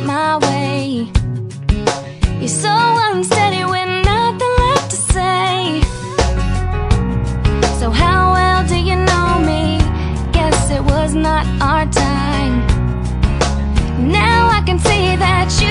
my way. You're so unsteady with nothing left to say. So how well do you know me? Guess it was not our time. Now I can see that you